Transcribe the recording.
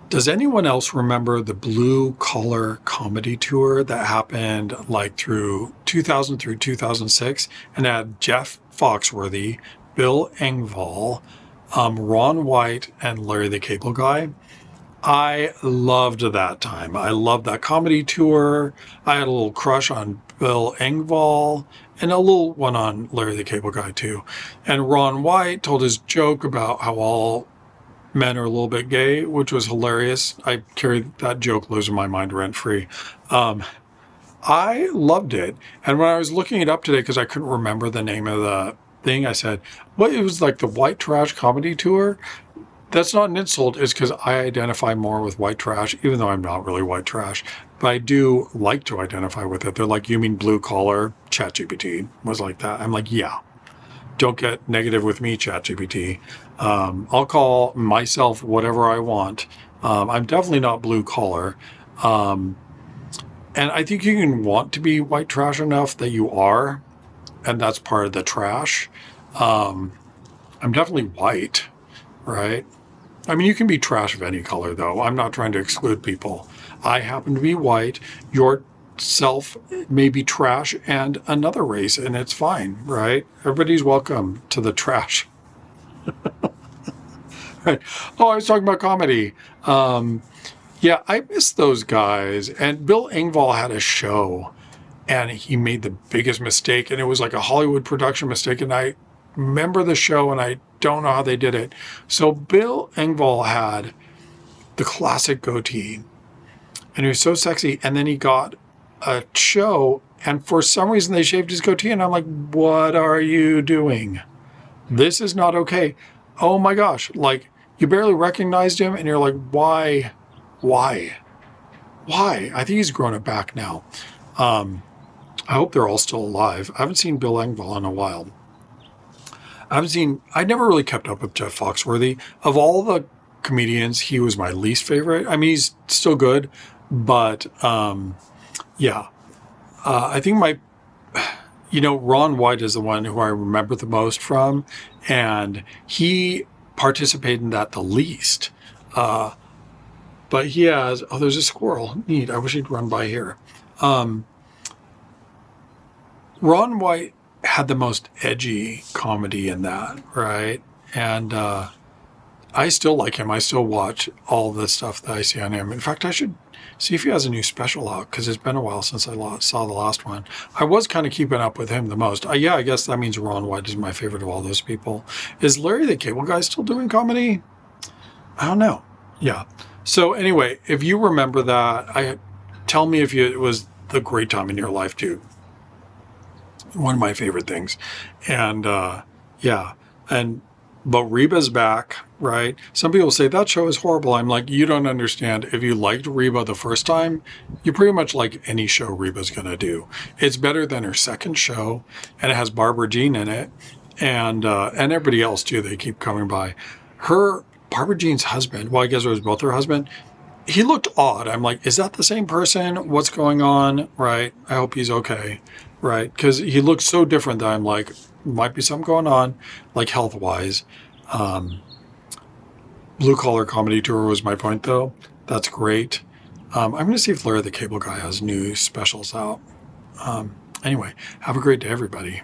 Does anyone else remember the Blue Collar Comedy Tour that happened like through 2000 through 2006 and had Jeff Foxworthy, Bill Engvall, Ron White, and Larry the Cable Guy? I loved that time. I loved that comedy tour. I had a little crush on Bill Engvall and a little one on Larry the Cable Guy too. And Ron White told his joke about how all men are a little bit gay, which was hilarious. I carry that joke lives in my mind rent free. I loved it. And when I was looking it up today, because I couldn't remember the name of the thing, I said, well, it was like the White Trash Comedy Tour. That's not an insult. It's because I identify more with white trash, even though I'm not really white trash. But I do like to identify with it. They're like, you mean blue collar? ChatGPT was like that. I'm like, yeah. Don't get negative with me, ChatGPT. I'll call myself whatever I want. I'm definitely not blue collar. And I think you can want to be white trash enough that you are. And that's part of the trash. I'm definitely white, right? I mean, you can be trash of any color, though. I'm not trying to exclude people. I happen to be white. Yourself may be trash and another race, and it's fine, right? Everybody's welcome to the trash. Right. Oh, I was talking about comedy. Yeah, I miss those guys. And Bill Engvall had a show, and he made the biggest mistake, and it was like a Hollywood production mistake, and I remember the show, and I don't know how they did it. So Bill Engvall had the classic goatee, and he was so sexy, and then he got a show, and for some reason they shaved his goatee, and I'm like, what are you doing? This is not okay. Oh my gosh, like, you barely recognized him, and you're like, why? I think he's grown it back now. I hope they're all still alive. I haven't seen Bill Engvall in a while. I never really kept up with Jeff Foxworthy. Of all the comedians, he was my least favorite. I mean, he's still good, but yeah. I think Ron White is the one who I remember the most from, and he participated in that the least. But he has, there's a squirrel. Neat. I wish he'd run by here. Ron White had the most edgy comedy in that, right? And I still like him. I still watch all the stuff that I see on him. In fact, I should see if he has a new special out, because it's been a while since I saw the last one. I was kind of keeping up with him the most. Yeah, I guess that means Ron White is my favorite of all those people. Is Larry the Cable Guy still doing comedy? I don't know. Yeah. So anyway, if you remember that, tell me if it was the great time in your life too. One of my favorite things. And yeah. But Reba's back, right? Some people say that show is horrible. I'm like, you don't understand. If you liked Reba the first time, you pretty much like any show Reba's going to do. It's better than her second show, and it has Barbara Jean in it, and everybody else too. They keep coming by. Barbara Jean's husband, well, I guess it was both her husband, he looked odd. I'm like, is that the same person? What's going on? Right? I hope he's okay. Right? Because he looks so different that I'm like, might be something going on, like health-wise. Blue Collar Comedy Tour was my point, though. That's great. I'm going to see if Larry the Cable Guy has new specials out. Anyway, have a great day, everybody.